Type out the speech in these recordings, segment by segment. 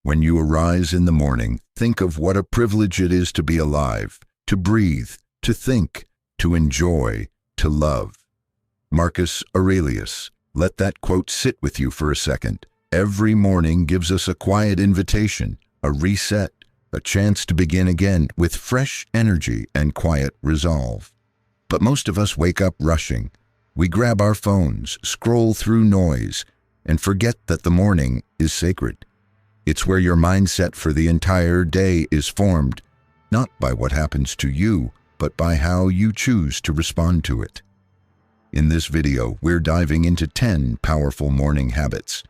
When you arise in the morning, think of what a privilege it is to be alive, to breathe, to think, to enjoy, to love. Marcus Aurelius. Let that quote sit with you for a second. Every morning gives us a quiet invitation, a reset, a chance to begin again with fresh energy and quiet resolve. But most of us wake up rushing. We grab our phones, scroll through noise, and forget that the morning is sacred. It's where your mindset for the entire day is formed, not by what happens to you, but by how you choose to respond to it. In this video, we're diving into 10 powerful morning habits,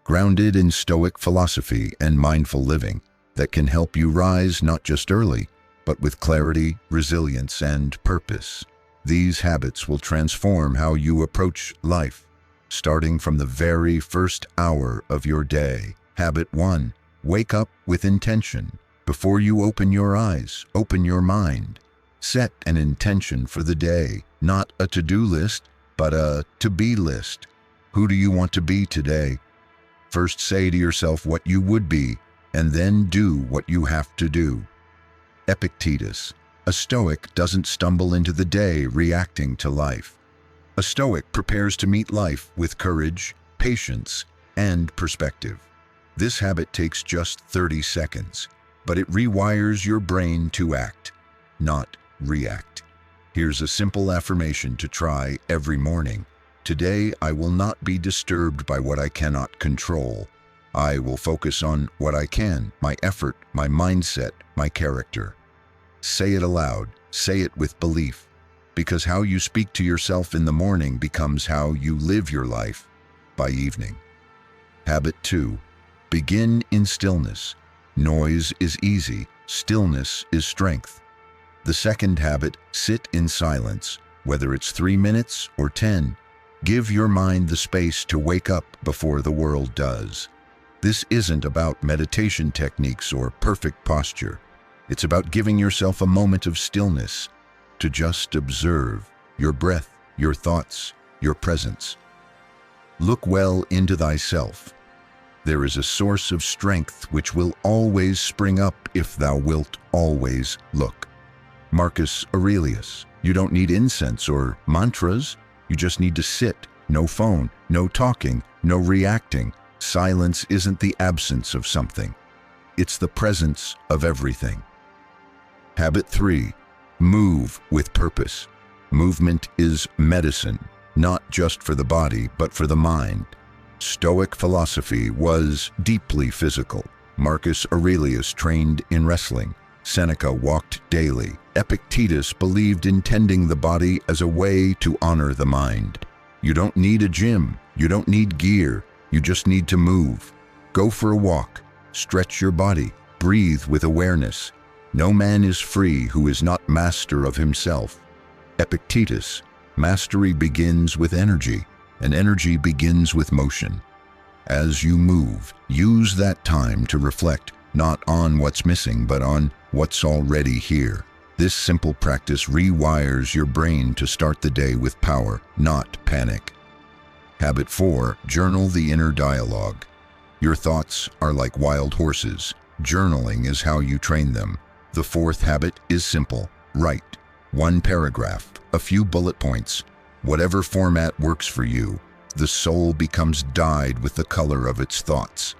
grounded in Stoic philosophy and mindful living, that can help you rise not just early, but with clarity, resilience, and purpose. These habits will transform how you approach life, starting from the very first hour of your day. Habit 1. Wake up with intention. Before you open your eyes, open your mind. Set an intention for the day, not a to-do list, but a to-be list. Who do you want to be today? First say to yourself what you would be, and then do what you have to do. Epictetus. A Stoic doesn't stumble into the day reacting to life. A Stoic prepares to meet life with courage, patience, and perspective. This habit takes just 30 seconds, but it rewires your brain to act, not react. Here's a simple affirmation to try every morning. Today, I will not be disturbed by what I cannot control. I will focus on what I can, my effort, my mindset, my character. Say it aloud, say it with belief, because how you speak to yourself in the morning becomes how you live your life by evening. Habit 2. Begin in stillness. Noise is easy, stillness is strength. The second habit, sit in silence. Whether it's 3 minutes or 10, give your mind the space to wake up before the world does. This isn't about meditation techniques or perfect posture. It's about giving yourself a moment of stillness to just observe your breath, your thoughts, your presence. Look well into thyself. There is a source of strength which will always spring up if thou wilt always look. Marcus Aurelius. You don't need incense or mantras. You just need to sit. No phone, no talking, no reacting. Silence isn't the absence of something. It's the presence of everything. Habit 3. Move with purpose. Movement is medicine, not just for the body, but for the mind. Stoic philosophy was deeply physical. Marcus Aurelius trained in wrestling. Seneca walked daily. Epictetus believed in tending the body as a way to honor the mind. You don't need a gym. You don't need gear. You just need to move. Go for a walk. Stretch your body. Breathe with awareness. No man is free who is not master of himself. Epictetus. Mastery begins with energy, and energy begins with motion. As you move, use that time to reflect not on what's missing, but on what's already here. This simple practice rewires your brain to start the day with power, not panic. Habit 4. Journal the inner dialogue. Your thoughts are like wild horses. Journaling is how you train them. The fourth habit is simple. Write. 1 paragraph, a few bullet points. Whatever format works for you. The soul becomes dyed with the color of its thoughts.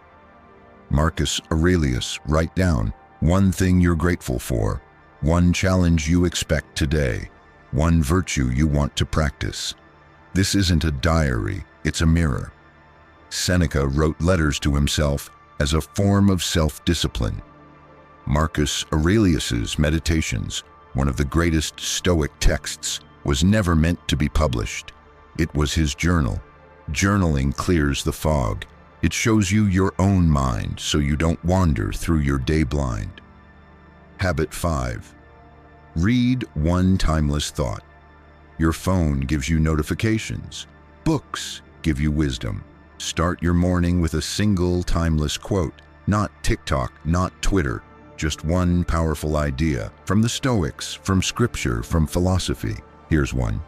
Marcus Aurelius. Write down 1 thing you're grateful for, 1 challenge you expect today, 1 virtue you want to practice. This isn't a diary, it's a mirror. Seneca wrote letters to himself as a form of self-discipline. Marcus Aurelius's Meditations, one of the greatest Stoic texts, was never meant to be published. It was his journal. Journaling clears the fog. It shows you your own mind so you don't wander through your day blind. Habit 5. Read 1 timeless thought. Your phone gives you notifications. Books give you wisdom. Start your morning with a single timeless quote. Not TikTok, not Twitter. Just 1 powerful idea. From the Stoics, from scripture, from philosophy. Here's one.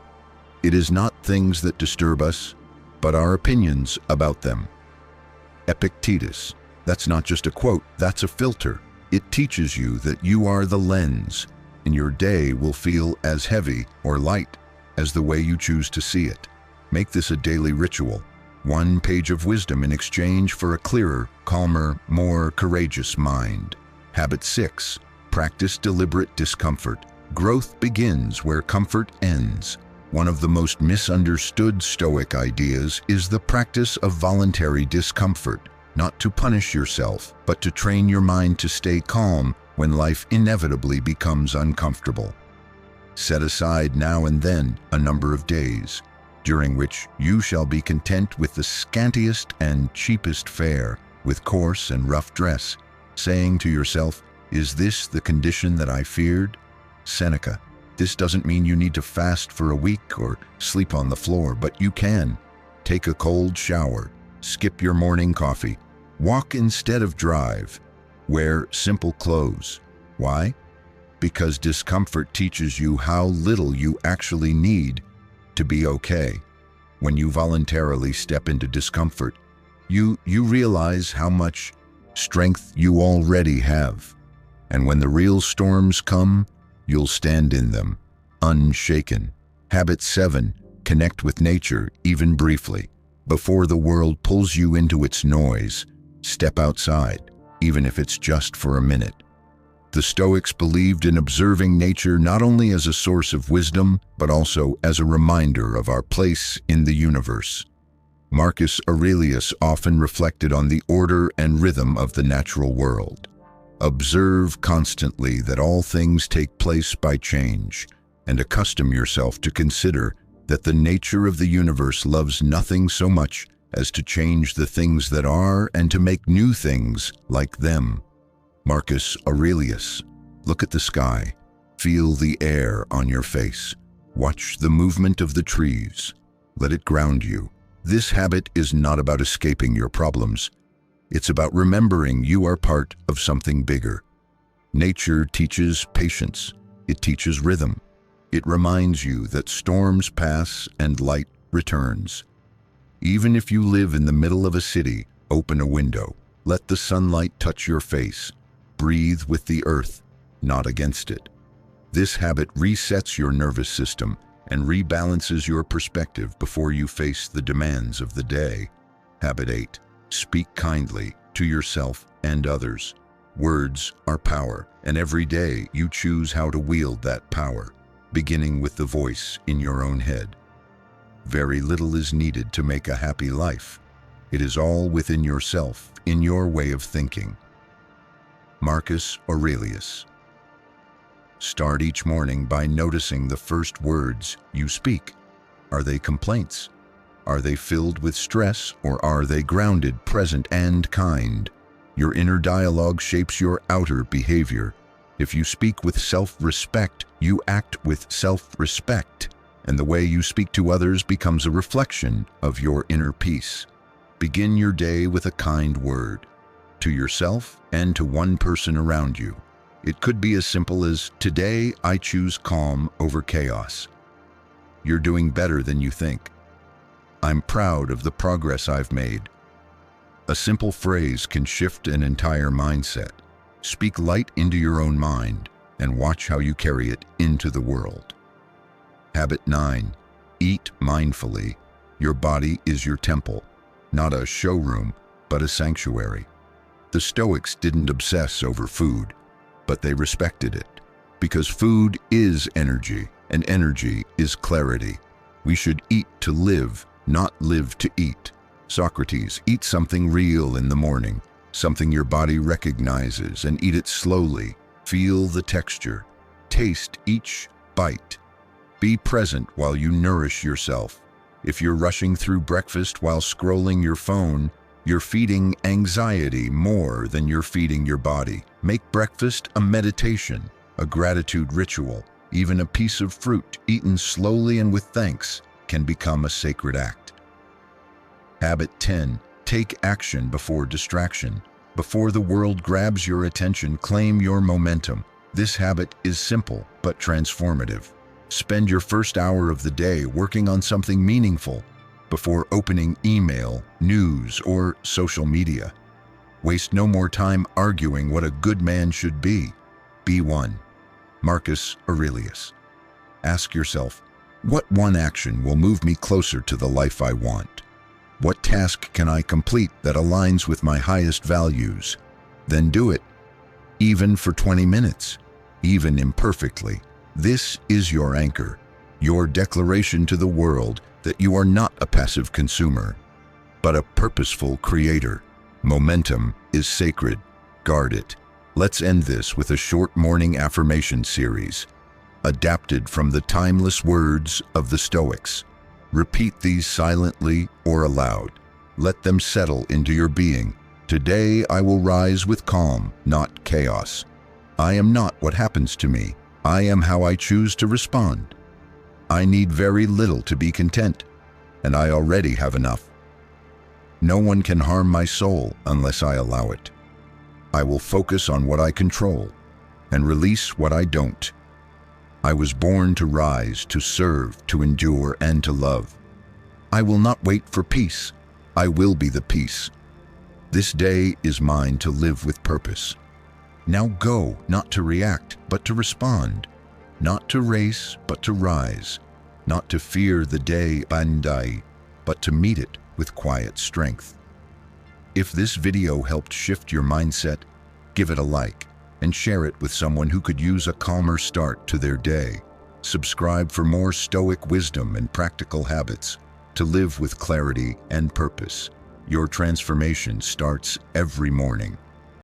It is not things that disturb us, but our opinions about them. Epictetus. That's not just a quote, that's a filter. It teaches you that you are the lens, and your day will feel as heavy or light as the way you choose to see it. Make this a daily ritual. 1 page of wisdom in exchange for a clearer, calmer, more courageous mind. Habit 6. Practice deliberate discomfort. Growth begins where comfort ends. One of the most misunderstood Stoic ideas is the practice of voluntary discomfort, not to punish yourself, but to train your mind to stay calm when life inevitably becomes uncomfortable. Set aside now and then a number of days, during which you shall be content with the scantiest and cheapest fare, with coarse and rough dress, saying to yourself, "Is this the condition that I feared?" Seneca. This doesn't mean you need to fast for a week or sleep on the floor, but you can. Take a cold shower, skip your morning coffee, walk instead of drive, wear simple clothes. Why? Because discomfort teaches you how little you actually need to be okay. When you voluntarily step into discomfort, you realize how much strength you already have. And when the real storms come, you'll stand in them, unshaken. Habit 7. Connect with nature, even briefly. Before the world pulls you into its noise, step outside, even if it's just for a minute. The Stoics believed in observing nature not only as a source of wisdom, but also as a reminder of our place in the universe. Marcus Aurelius often reflected on the order and rhythm of the natural world. Observe constantly that all things take place by change, and accustom yourself to consider that the nature of the universe loves nothing so much as to change the things that are and to make new things like them. Marcus Aurelius. Look at the sky. Feel the air on your face. Watch the movement of the trees. Let it ground you. This habit is not about escaping your problems. It's about remembering you are part of something bigger. Nature teaches patience. It teaches rhythm. It reminds you that storms pass and light returns. Even if you live in the middle of a city, open a window. Let the sunlight touch your face. Breathe with the earth, not against it. This habit resets your nervous system and rebalances your perspective before you face the demands of the day. Habit 8. Speak kindly to yourself and others. Words are power, and every day you choose how to wield that power, beginning with the voice in your own head. Very little is needed to make a happy life. It is all within yourself, in your way of thinking. Marcus Aurelius. Start each morning by noticing the first words you speak. Are they complaints? Are they filled with stress, or are they grounded, present, and kind? Your inner dialogue shapes your outer behavior. If you speak with self-respect, you act with self-respect, and the way you speak to others becomes a reflection of your inner peace. Begin your day with a kind word, to yourself and to one person around you. It could be as simple as, "Today I choose calm over chaos." "You're doing better than you think." "I'm proud of the progress I've made." A simple phrase can shift an entire mindset. Speak light into your own mind and watch how you carry it into the world. Habit 9. Eat mindfully. Your body is your temple, not a showroom, but a sanctuary. The Stoics didn't obsess over food, but they respected it, because food is energy, and energy is clarity. We should eat to live, not live to eat. Socrates, eat something real in the morning, something your body recognizes, and eat it slowly. Feel the texture. Taste each bite. Be present while you nourish yourself. If you're rushing through breakfast while scrolling your phone, you're feeding anxiety more than you're feeding your body. Make breakfast a meditation, a gratitude ritual. Even a piece of fruit eaten slowly and with thanks can become a sacred act. Habit 10. Take action before distraction. Before the world grabs your attention, claim your momentum. This habit is simple but transformative. Spend your first hour of the day working on something meaningful before opening email, news, or social media. Waste no more time arguing what a good man should be. Be one. Marcus Aurelius. Ask yourself, what one action will move me closer to the life I want? What task can I complete that aligns with my highest values? Then do it, even for 20 minutes, even imperfectly. This is your anchor, your declaration to the world that you are not a passive consumer, but a purposeful creator. Momentum is sacred. Guard it. Let's end this with a short morning affirmation series, adapted from the timeless words of the Stoics. Repeat these silently or aloud. Let them settle into your being. Today I will rise with calm, not chaos. I am not what happens to me. I am how I choose to respond. I need very little to be content, and I already have enough. No one can harm my soul unless I allow it. I will focus on what I control and release what I don't. I was born to rise, to serve, to endure, and to love. I will not wait for peace. I will be the peace. This day is mine to live with purpose. Now go, not to react, but to respond. Not to race, but to rise. Not to fear the day bandai, but to meet it with quiet strength. If this video helped shift your mindset, give it a like and share it with someone who could use a calmer start to their day. Subscribe for more Stoic wisdom and practical habits to live with clarity and purpose. Your transformation starts every morning.